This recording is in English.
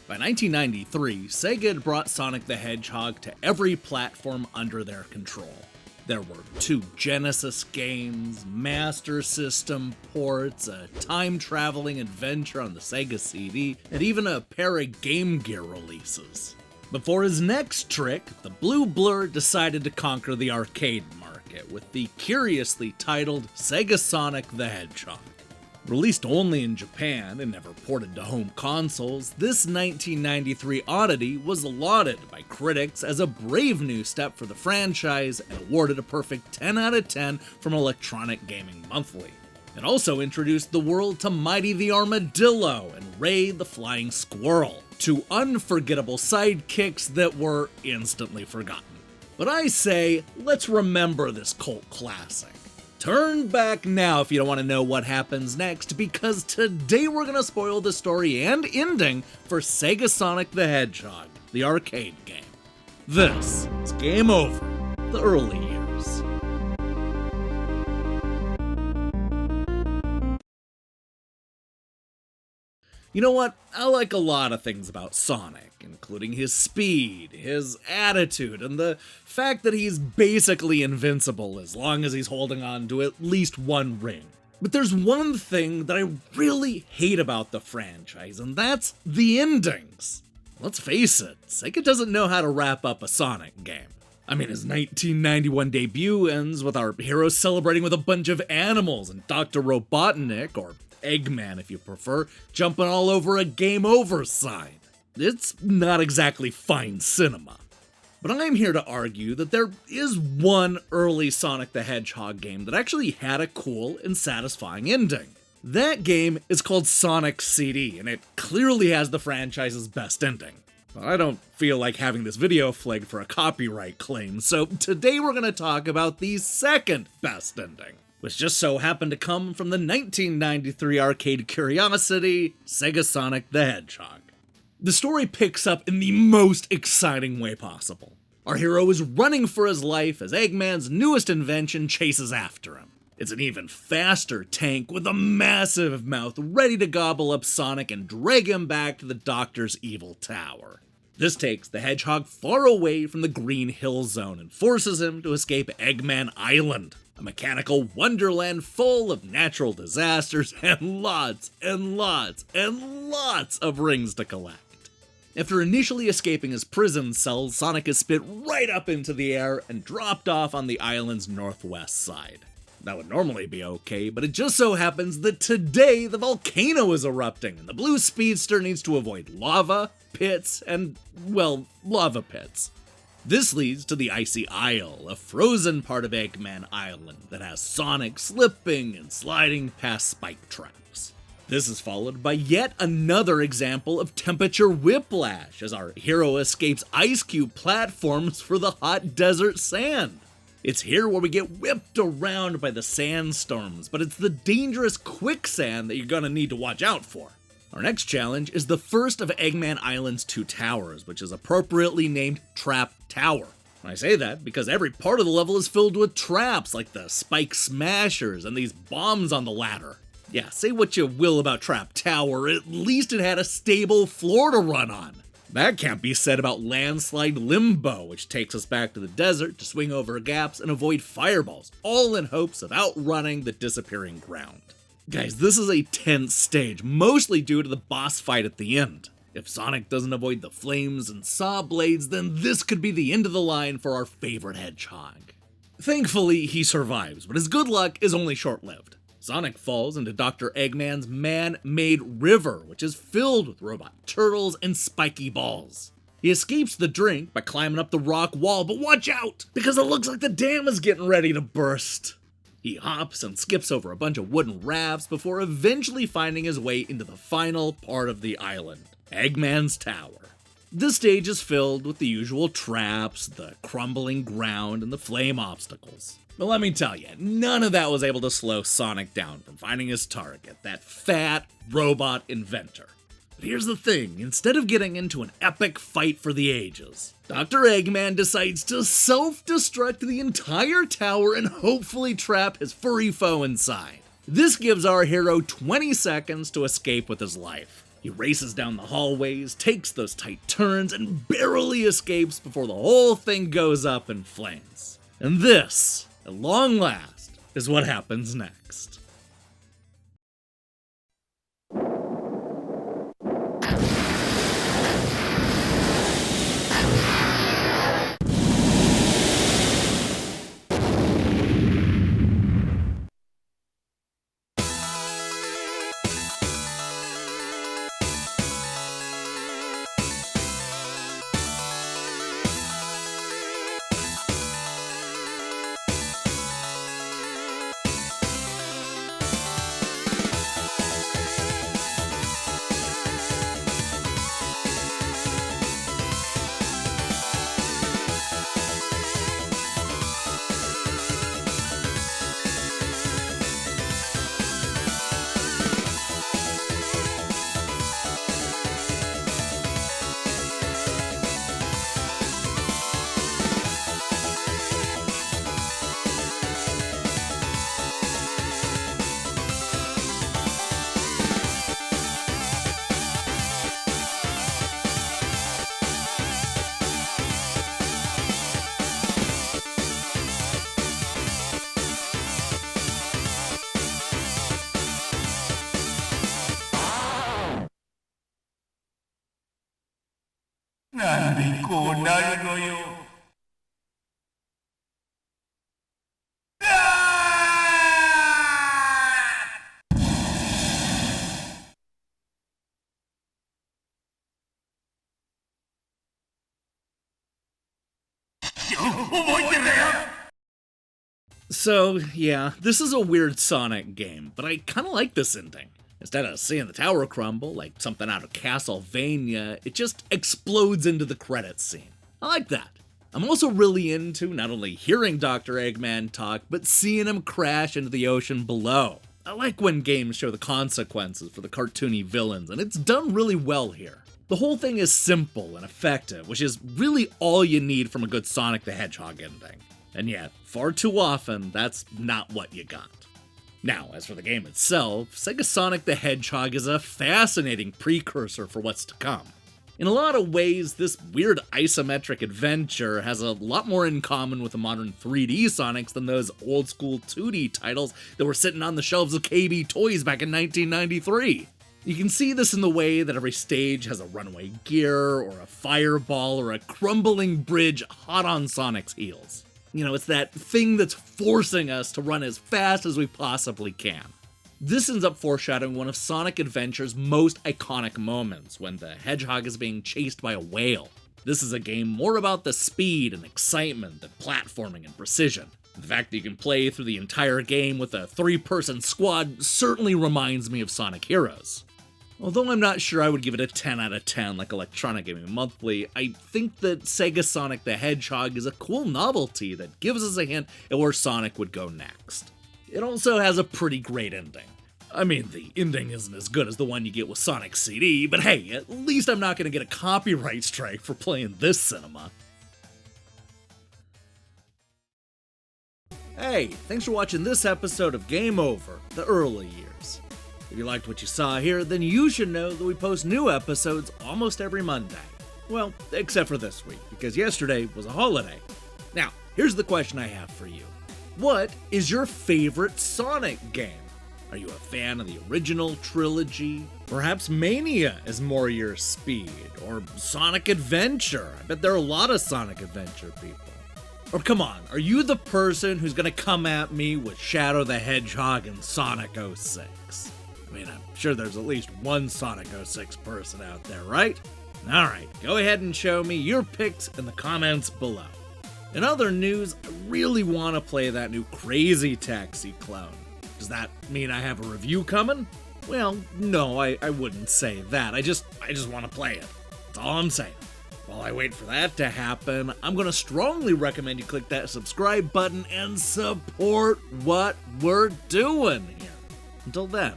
By 1993, Sega had brought Sonic the Hedgehog to every platform under their control. There were 2 Genesis games, Master System ports, a time-traveling adventure on the Sega CD, and even a pair of Game Gear releases. But for his next trick, the Blue Blur decided to conquer the arcade market with the curiously titled SegaSonic the Hedgehog. Released only in Japan and never ported to home consoles, this 1993 oddity was lauded by critics as a brave new step for the franchise and awarded a perfect 10 out of 10 from Electronic Gaming Monthly. It also introduced the world to Mighty the Armadillo and Ray the Flying Squirrel, 2 unforgettable sidekicks that were instantly forgotten. But I say, let's remember this cult classic. Turn back now if you don't want to know what happens next, because today we're going to spoil the story and ending for SegaSonic the Hedgehog, the arcade game. This is Game Over, the early years. You know what? I like a lot of things about Sonic, including his speed, his attitude, and the fact that he's basically invincible as long as he's holding on to at least one ring. But there's one thing that I really hate about the franchise, and that's the endings. Let's face it, Sega doesn't know how to wrap up a Sonic game. I mean, his 1991 debut ends with our hero celebrating with a bunch of animals and Dr. Robotnik, or Eggman if you prefer, jumping all over a game over sign. It's not exactly fine cinema. But I'm here to argue that there is one early Sonic the Hedgehog game that actually had a cool and satisfying ending. That game is called Sonic CD, and it clearly has the franchise's best ending. I don't feel like having this video flagged for a copyright claim, so today we're going to talk about the second best ending, which just so happened to come from the 1993 arcade curiosity, SegaSonic the Hedgehog. The story picks up in the most exciting way possible. Our hero is running for his life as Eggman's newest invention chases after him. It's an even faster tank with a massive mouth ready to gobble up Sonic and drag him back to the Doctor's evil tower. This takes the Hedgehog far away from the Green Hill Zone and forces him to escape Eggman Island, a mechanical wonderland full of natural disasters and lots and lots and lots of rings to collect. After initially escaping his prison cell, Sonic is spit right up into the air and dropped off on the island's northwest side. That would normally be okay, but it just so happens that today the volcano is erupting and the blue speedster needs to avoid lava, pits, and, well, lava pits. This leads to the Icy Isle, a frozen part of Eggman Island that has Sonic slipping and sliding past spike traps. This is followed by yet another example of temperature whiplash as our hero escapes ice cube platforms for the hot desert sand. It's here where we get whipped around by the sandstorms, but it's the dangerous quicksand that you're gonna need to watch out for. Our next challenge is the first of Eggman Island's 2 towers, which is appropriately named Trap Tower. I say that because every part of the level is filled with traps, like the Spike Smashers and these bombs on the ladder. Yeah, say what you will about Trap Tower, at least it had a stable floor to run on. That can't be said about Landslide Limbo, which takes us back to the desert to swing over gaps and avoid fireballs, all in hopes of outrunning the disappearing ground. Guys, this is a tense stage, mostly due to the boss fight at the end. If Sonic doesn't avoid the flames and saw blades, then this could be the end of the line for our favorite hedgehog. Thankfully, he survives, but his good luck is only short-lived. Sonic falls into Dr. Eggman's man-made river, which is filled with robot turtles and spiky balls. He escapes the drink by climbing up the rock wall, but watch out, because it looks like the dam is getting ready to burst. He hops and skips over a bunch of wooden rafts before eventually finding his way into the final part of the island, Eggman's Tower. This stage is filled with the usual traps, the crumbling ground, and the flame obstacles. But let me tell you, none of that was able to slow Sonic down from finding his target, that fat robot inventor. But here's the thing, instead of getting into an epic fight for the ages, Dr. Eggman decides to self-destruct the entire tower and hopefully trap his furry foe inside. This gives our hero 20 seconds to escape with his life. He races down the hallways, takes those tight turns, and barely escapes before the whole thing goes up in flames. And this, at long last, is what happens next. So, yeah, this is a weird Sonic game, but I kinda like this ending. Instead of seeing the tower crumble like something out of Castlevania, it just explodes into the credits scene. I like that. I'm also really into not only hearing Dr. Eggman talk, but seeing him crash into the ocean below. I like when games show the consequences for the cartoony villains, and it's done really well here. The whole thing is simple and effective, which is really all you need from a good Sonic the Hedgehog ending. And yet, far too often, that's not what you got. Now, as for the game itself, SegaSonic the Hedgehog is a fascinating precursor for what's to come. In a lot of ways, this weird isometric adventure has a lot more in common with the modern 3D Sonics than those old-school 2D titles that were sitting on the shelves of KB Toys back in 1993. You can see this in the way that every stage has a runaway gear, or a fireball, or a crumbling bridge hot on Sonic's heels. You know, it's that thing that's forcing us to run as fast as we possibly can. This ends up foreshadowing one of Sonic Adventure's most iconic moments, when the Hedgehog is being chased by a whale. This is a game more about the speed and excitement than platforming and precision. The fact that you can play through the entire game with a 3-person squad certainly reminds me of Sonic Heroes. Although I'm not sure I would give it a 10 out of 10 like Electronic Gaming Monthly, I think that SegaSonic the Hedgehog is a cool novelty that gives us a hint at where Sonic would go next. It also has a pretty great ending. I mean, the ending isn't as good as the one you get with Sonic CD, but hey, at least I'm not going to get a copyright strike for playing this cinema. Hey, thanks for watching this episode of Game Over, the early years. If you liked what you saw here, then you should know that we post new episodes almost every Monday. Well, except for this week, because yesterday was a holiday. Now, here's the question I have for you. What is your favorite Sonic game? Are you a fan of the original trilogy? Perhaps Mania is more your speed, or Sonic Adventure. I bet there are a lot of Sonic Adventure people. Or come on, are you the person who's gonna come at me with Shadow the Hedgehog and Sonic 06? I mean, I'm sure there's at least one Sonic 06 person out there, right? Alright, go ahead and show me your picks in the comments below. In other news, I really want to play that new Crazy Taxi clone. Does that mean I have a review coming? Well, no, I wouldn't say that. I just want to play it. That's all I'm saying. While I wait for that to happen, I'm going to strongly recommend you click that subscribe button and support what we're doing here. Until then.